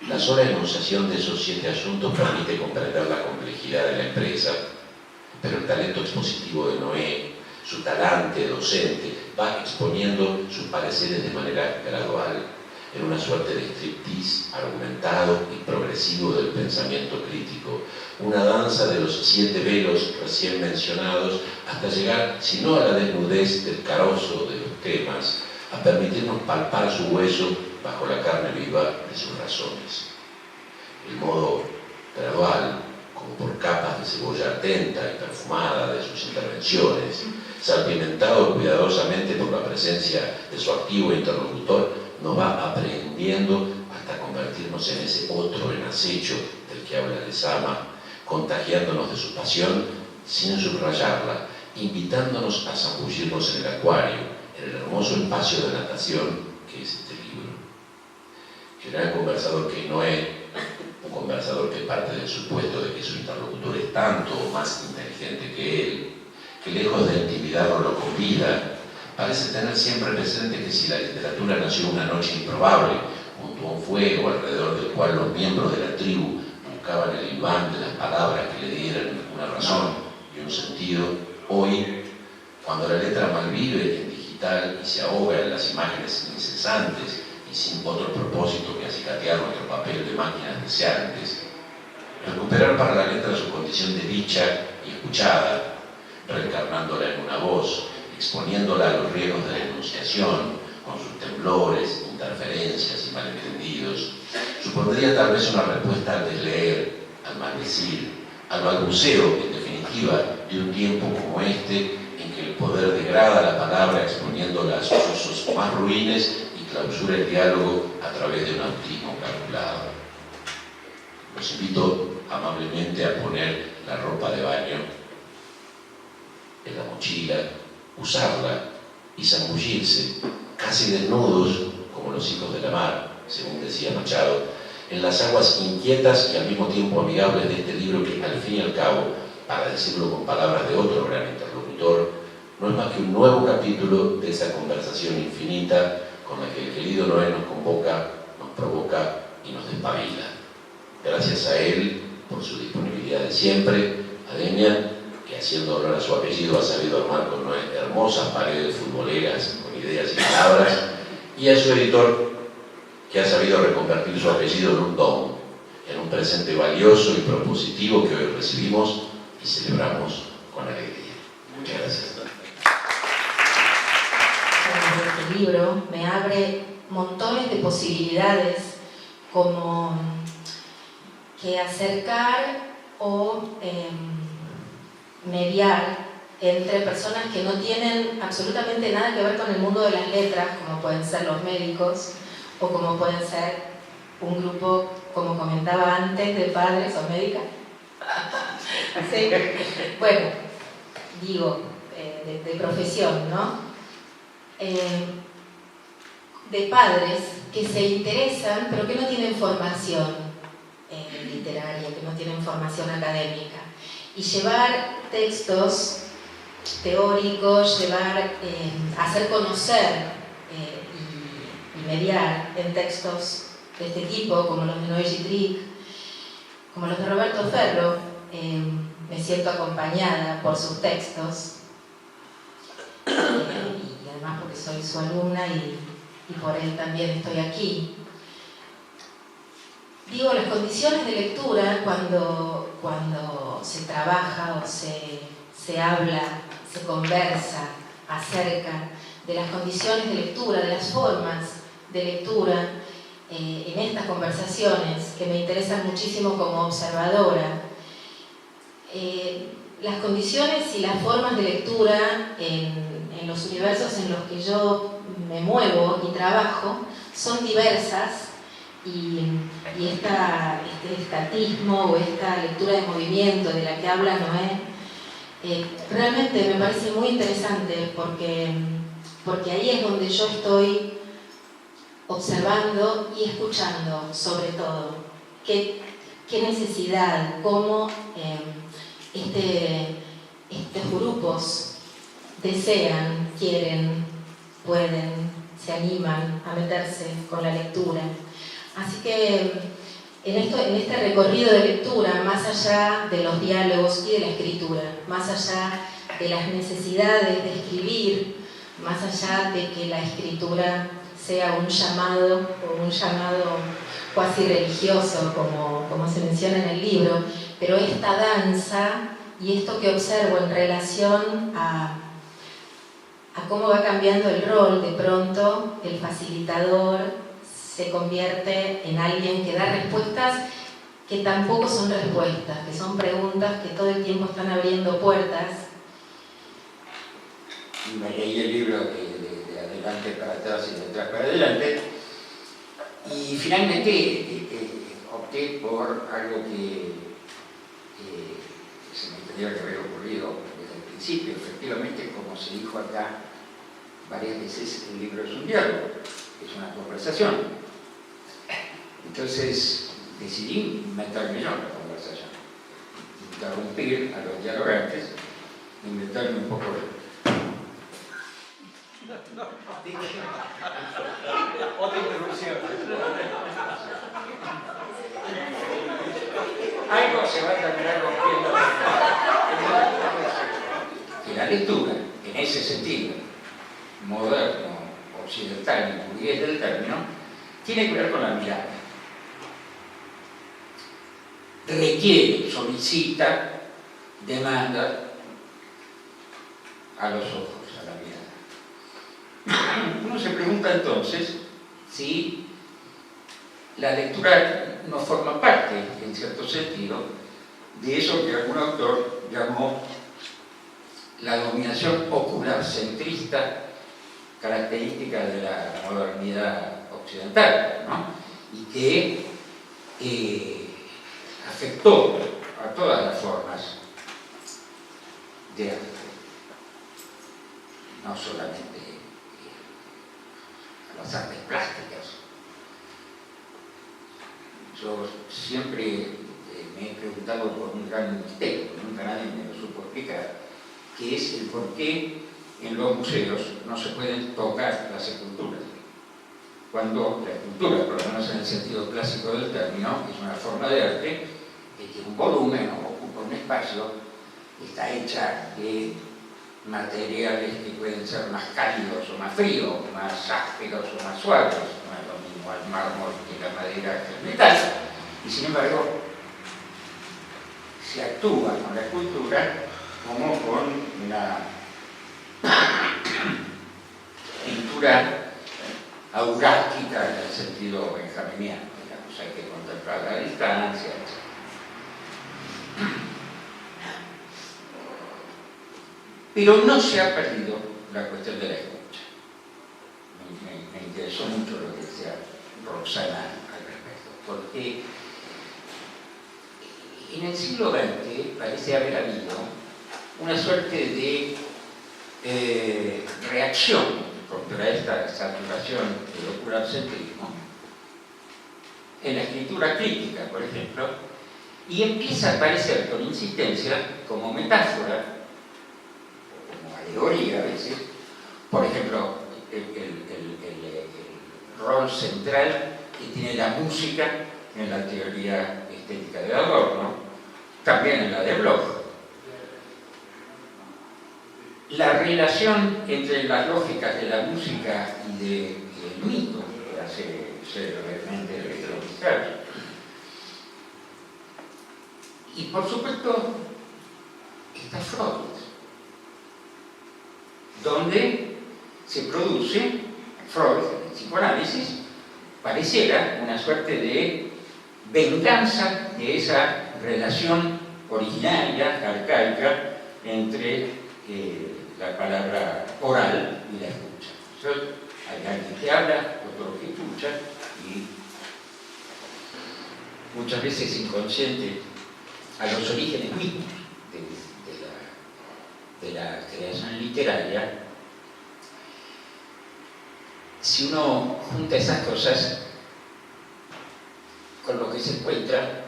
La sola enunciación de esos 7 asuntos permite comprender la complejidad de la empresa, pero el talento expositivo de Noé, su talante docente, va exponiendo sus pareceres de manera gradual, en una suerte de striptease argumentado y progresivo del pensamiento crítico, una danza de los 7 velos recién mencionados, hasta llegar, si no a la desnudez del carozo de los temas, a permitirnos palpar su hueso bajo la carne viva de sus razones. El modo gradual, como por capas de cebolla atenta y perfumada de sus intervenciones, salpimentado cuidadosamente por la presencia de su activo interlocutor, nos va aprendiendo hasta convertirnos en ese otro en acecho del que habla Lezama, contagiándonos de su pasión sin subrayarla, invitándonos a zambullirnos en el acuario, en el hermoso espacio de natación que es este libro. El gran conversador que Noé, un conversador que parte del supuesto de que su interlocutor es tanto o más inteligente que él, que lejos de intimidarlo lo convida, parece tener siempre presente que si la literatura nació una noche improbable, junto a un fuego alrededor del cual los miembros de la tribu buscaban el hilván de las palabras que le dieran una razón y un sentido, hoy, cuando la letra malvive en digital y se ahoga en las imágenes incesantes y sin otro propósito que acicatear nuestro papel de máquinas deseantes, recuperar para la letra su condición de dicha y escuchada, reencarnándola en una voz, exponiéndola a los riesgos de la enunciación, con sus temblores, interferencias y malentendidos, supondría tal vez una respuesta al desleer, al maldecir, al balbuceo, en definitiva, de un tiempo como este, en que el poder degrada la palabra exponiéndola a sus usos más ruines y clausura el diálogo a través de un autismo calculado. Los invito amablemente a poner la ropa de baño en la mochila, usarla y zambullirse, casi desnudos, como los hijos de la mar, según decía Machado, en las aguas inquietas y al mismo tiempo amigables de este libro que, al fin y al cabo, para decirlo con palabras de otro gran interlocutor, no es más que un nuevo capítulo de esa conversación infinita con la que el querido Noé nos convoca, nos provoca y nos despabila. Gracias a él por su disponibilidad de siempre, a Demian, que haciendo honor a su apellido ha sabido armar con Noé hermosas paredes futboleras con ideas y palabras, y a su editor, que ha sabido reconvertir su apellido en un don, en un presente valioso y propositivo que hoy recibimos y celebramos con alegría. Muchas gracias. Este libro me abre montones de posibilidades, como que acercar o mediar entre personas que no tienen absolutamente nada que ver con el mundo de las letras, como pueden ser los médicos, o como pueden ser un grupo, como comentaba antes, de padres o médicas. Sí. Bueno, digo, de profesión, ¿no? De padres que se interesan, pero que no tienen formación literaria, que no tienen formación académica. Y llevar textos teóricos, hacer conocer y mediar en textos de este tipo, como los de Noé Gittrick, como los de Roberto Ferro. Me siento acompañada por sus textos, y además porque soy su alumna y por él también estoy aquí. Digo, las condiciones de lectura, cuando se trabaja o se habla, se conversa acerca de las condiciones de lectura, de las formas de lectura, en estas conversaciones que me interesan muchísimo como observadora, las condiciones y las formas de lectura en los universos en los que yo me muevo y trabajo son diversas, y este estatismo o esta lectura de movimiento de la que habla Noé realmente me parece muy interesante, porque ahí es donde yo estoy observando y escuchando, sobre todo qué necesidad, cómo estos grupos desean, quieren, pueden, se animan a meterse con la lectura. Así que en este recorrido de lectura, más allá de los diálogos y de la escritura, más allá de las necesidades de escribir, más allá de que la escritura sea un llamado cuasi religioso, como se menciona en el libro, pero esta danza y esto que observo en relación a cómo va cambiando el rol, de pronto el facilitador se convierte en alguien que da respuestas que tampoco son respuestas, que son preguntas que todo el tiempo están abriendo puertas. Me leí el libro de adelante para atrás y de atrás para adelante, y finalmente opté por algo que se me tendría que haber ocurrido desde el principio. Efectivamente, como se dijo acá varias veces, el libro es un diálogo, es una conversación. Entonces decidí meterme yo en la conversación, interrumpir a los dialogantes y meterme un poco otra interrupción. Algo se va a terminar rompiendo. Que la lectura, en ese sentido, moderno, occidental y burgués del término, tiene que ver con la mirada. Requiere, solicita, demanda a los ojos, a la mirada. Uno se pregunta entonces si la lectura no forma parte, en cierto sentido, de eso que algún autor llamó la dominación ocular centrista, característica de la modernidad occidental, ¿no? Y que afectó a todas las formas de arte, no solamente a las artes plásticas. Yo siempre me he preguntado por un gran misterio, nunca nadie me lo supo explicar, que es el por qué en los museos no se pueden tocar las esculturas, cuando la escultura, por lo menos en el sentido clásico del término, es una forma de arte que tiene un volumen o ocupa un espacio, está hecha de materiales que pueden ser más cálidos o más fríos, más ásperos o más suaves, no es lo mismo el mármol que la madera que el metal, y sin embargo se actúa con la escultura como con una pintura aurástica en el sentido benjaminiano, digamos, hay que contemplar la distancia, etc. Pero no se ha perdido la cuestión de la escucha. Me interesó mucho lo que decía Roxana al respecto, porque en el siglo XX parece haber habido una suerte de reacción contra esta saturación del oculocentrismo en la escritura crítica, por ejemplo, y empieza a aparecer con insistencia como metáfora, como alegoría a veces, por ejemplo, el rol central que tiene la música en la teoría estética de Adorno, también en la de Bloch. La relación entre las lógicas de la música y del mito, que hace célebremente Wittgenstein. Y por supuesto está Freud, donde se produce, Freud, en el psicoanálisis, pareciera una suerte de venganza de esa relación originaria, arcaica, entre la palabra oral y la escucha. Entonces, hay alguien que habla, otro que escucha, y muchas veces inconsciente a los orígenes mismos de la creación literaria. Si uno junta esas cosas, con lo que se encuentra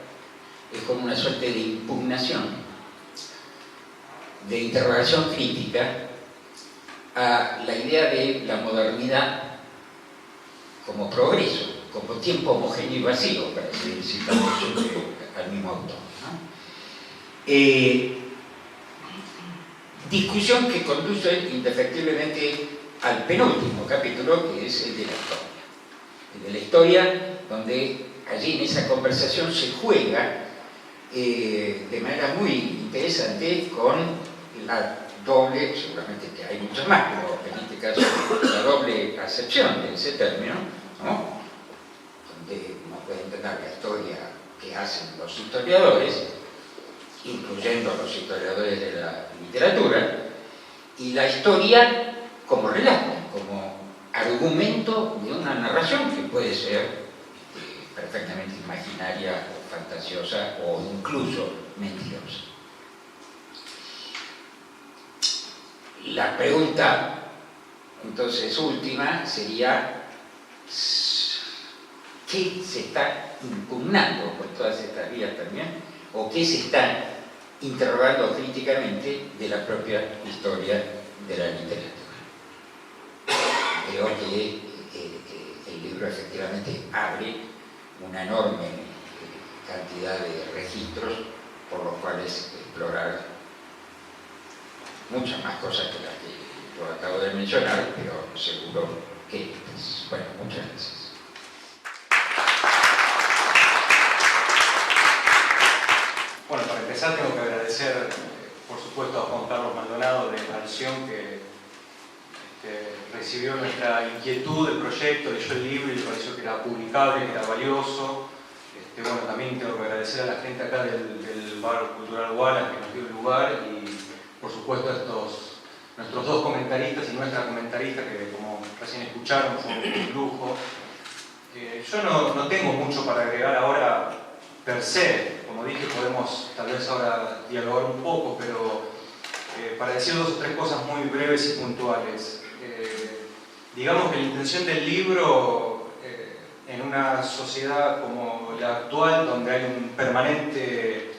es con una suerte de impugnación, de interrogación crítica a la idea de la modernidad como progreso, como tiempo homogéneo y vacío, para seguir citando al mismo autor, ¿no? Discusión que conduce indefectiblemente al penúltimo capítulo, que es el de la historia. El de la historia, donde allí en esa conversación se juega de manera muy interesante con la doble, seguramente que hay muchas más, pero en este caso la doble acepción de ese término, ¿no? Donde uno puede entender la historia que hacen los historiadores, incluyendo a los historiadores de la literatura, y la historia como relato, como argumento de una narración que puede ser perfectamente imaginaria, o fantasiosa o incluso mentirosa. La pregunta, entonces, última sería: ¿qué se está impugnando por todas estas vías también? ¿O qué se está interrogando críticamente de la propia historia de la literatura? Creo que el libro efectivamente abre una enorme cantidad de registros por los cuales explorar muchas más cosas que las que yo acabo de mencionar, pero seguro que, pues, bueno, muchas gracias. Bueno, para empezar tengo que agradecer, por supuesto, a Juan Carlos Maldonado de Alción, que recibió nuestra inquietud del proyecto, leyó el libro y le pareció que era publicable, que era valioso. Bueno, también tengo que agradecer a la gente acá del Bar Cultural Wallace que nos dio el lugar, y por supuesto a nuestros dos comentaristas y nuestra comentarista, que como recién escucharon fue un lujo. Yo no tengo mucho para agregar ahora per se. Como dije, podemos tal vez ahora dialogar un poco, pero para decir dos o tres cosas muy breves y puntuales. Digamos que la intención del libro, en una sociedad como la actual, donde hay un permanente,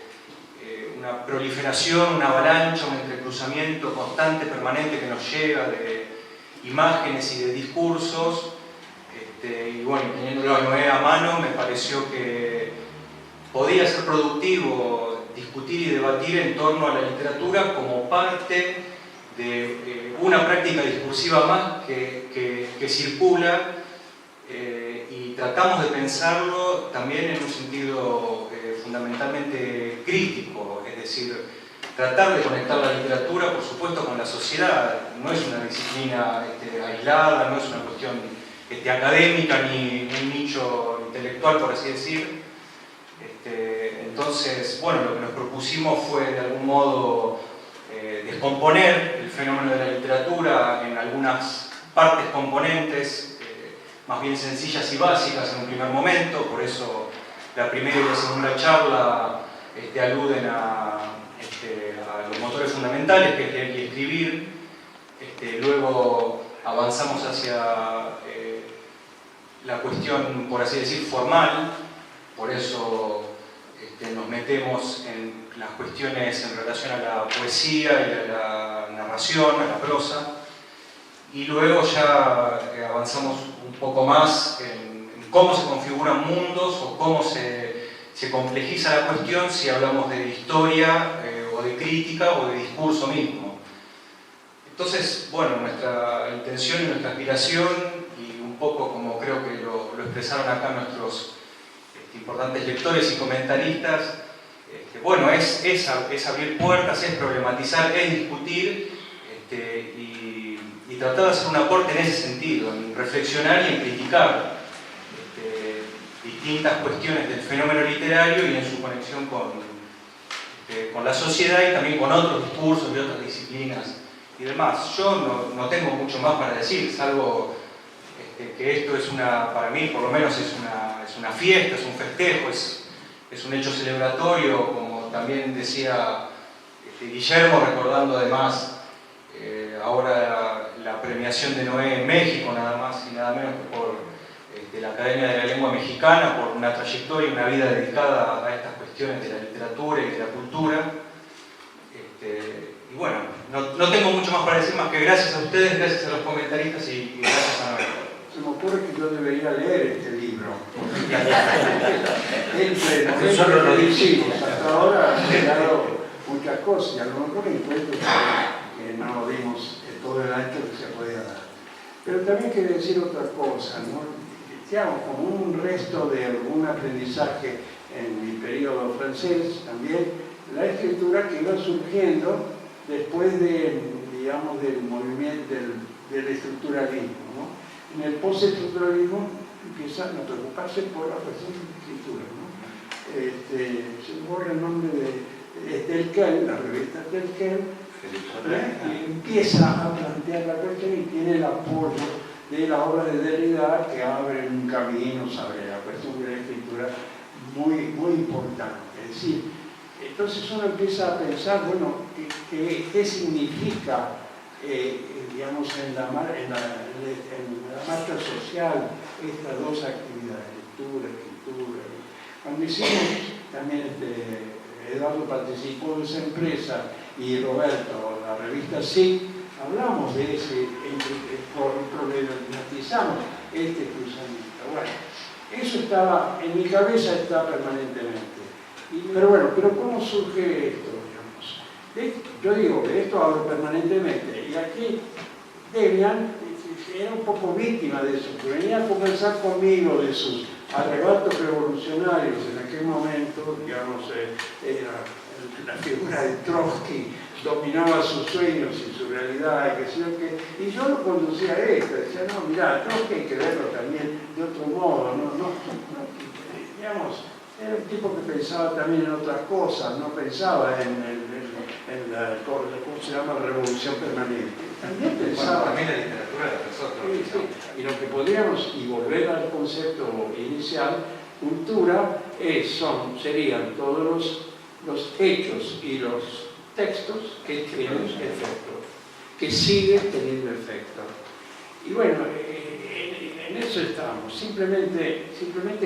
una proliferación, una avalancha, un entrecruzamiento constante, permanente, que nos llega de imágenes y de discursos, y bueno, teniéndolo a Noé a mano, me pareció que podía ser productivo discutir y debatir en torno a la literatura como parte de una práctica discursiva más que circula, y tratamos de pensarlo también en un sentido fundamentalmente crítico, es decir, tratar de conectar la literatura, por supuesto, con la sociedad. No es una disciplina aislada, no es una cuestión académica ni un nicho intelectual, por así decir. Entonces, bueno, lo que nos propusimos fue de algún modo descomponer el fenómeno de la literatura en algunas partes componentes más bien sencillas y básicas en un primer momento. Por eso la primera y la segunda charla aluden a los motores fundamentales, que es leer y escribir. Luego avanzamos hacia la cuestión, por así decir, formal. Por eso nos metemos en las cuestiones en relación a la poesía y a la narración, a la prosa, y luego ya avanzamos un poco más en cómo se configuran mundos o cómo se complejiza la cuestión si hablamos de historia o de crítica o de discurso mismo. Entonces, bueno, nuestra intención y nuestra aspiración, y un poco como creo que lo expresaron acá nuestros importantes lectores y comentaristas, bueno, es abrir puertas, es problematizar, es discutir, y tratar de hacer un aporte en ese sentido, en reflexionar y en criticar distintas cuestiones del fenómeno literario y en su conexión con la sociedad y también con otros discursos de otras disciplinas y demás. Yo no tengo mucho más para decir, salvo que esto es para mí por lo menos es una fiesta, es un festejo, es un hecho celebratorio, como también decía Guillermo, recordando además ahora la premiación de Noé en México, nada más y nada menos que por la Academia de la Lengua Mexicana, por una trayectoria y una vida dedicada a estas cuestiones de la literatura y de la cultura. Y bueno, no tengo mucho más para decir, más que gracias a ustedes, gracias a los comentaristas y gracias a Noé. Se me ocurre que yo debería leer este libro. El pleno, que hicimos hasta ahora ha generado muchas cosas, y a lo mejor encuentro que no vimos todo el ancho que se podía dar. Pero también quiero decir otra cosa, ¿no? Digamos, como un resto de algún aprendizaje en mi periodo francés, también la escritura que iba surgiendo después de, digamos, del movimiento del estructuralismo, ¿no? En el postestructuralismo empiezan a preocuparse por la cuestión de la escritura, ¿no? Se me borra el nombre de Telquel, la revista Telquel, y empieza a plantear la cuestión y tiene el apoyo de la obra de Derrida, que abre un camino sobre la cuestión de la escritura muy, muy importante. Es decir, entonces uno empieza a pensar, bueno, ¿qué significa, digamos, en la marcha social estas dos actividades, lectura, escritura? Cuando hicimos también, Eduardo participó de esa empresa y Roberto, la revista SIC, hablamos de ese, problematizamos este cruzamiento. Bueno, eso estaba, en mi cabeza está permanentemente. Pero ¿cómo surge esto, digamos? Yo digo que esto hablo permanentemente, y aquí Debian era un poco víctima de eso, que venía a conversar conmigo de sus arrebatos revolucionarios en aquel momento, digamos, la figura de Trotsky dominaba sus sueños y su realidad, y yo lo conducía a esto, decía, no, mirá, Trotsky hay que verlo también de otro modo, digamos, era un tipo que pensaba también en otras cosas, no pensaba en la, ¿cómo se llama?, revolución permanente. También pensaba... Bueno, también la literatura de nosotros. Sí. Y lo que podríamos, y volver al concepto inicial, cultura serían todos los hechos y los textos que tienen efecto, que siguen teniendo efecto. Y bueno, en eso estamos. Simplemente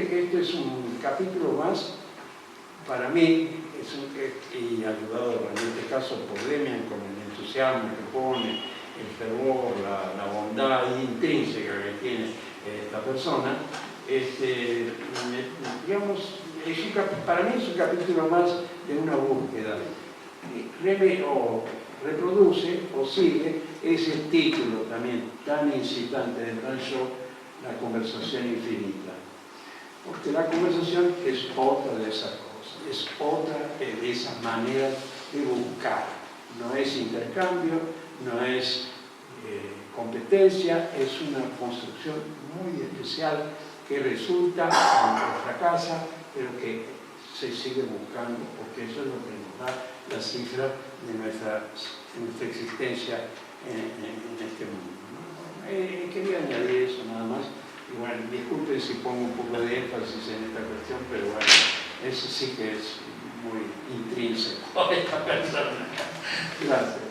que este es un capítulo más, para mí, y ayudado en este caso por Demian, con el entusiasmo que pone, el fervor, la bondad intrínseca que tiene esta persona, digamos, para mí es un capítulo más de una búsqueda. Reproduce o sigue ese título también tan incitante del gran show, La conversación infinita. Porque la conversación es otra de esas cosas, es otra de esas maneras de buscar. No es intercambio, no es competencia, es una construcción muy especial que resulta, aunque fracasa, pero que se sigue buscando, porque eso es lo que nos da la cifra de nuestra existencia en este mundo, ¿no? Quería añadir eso nada más. Y bueno, disculpen si pongo un poco de énfasis en esta cuestión, pero bueno, eso sí que es muy intrínseco a esta persona. Gracias.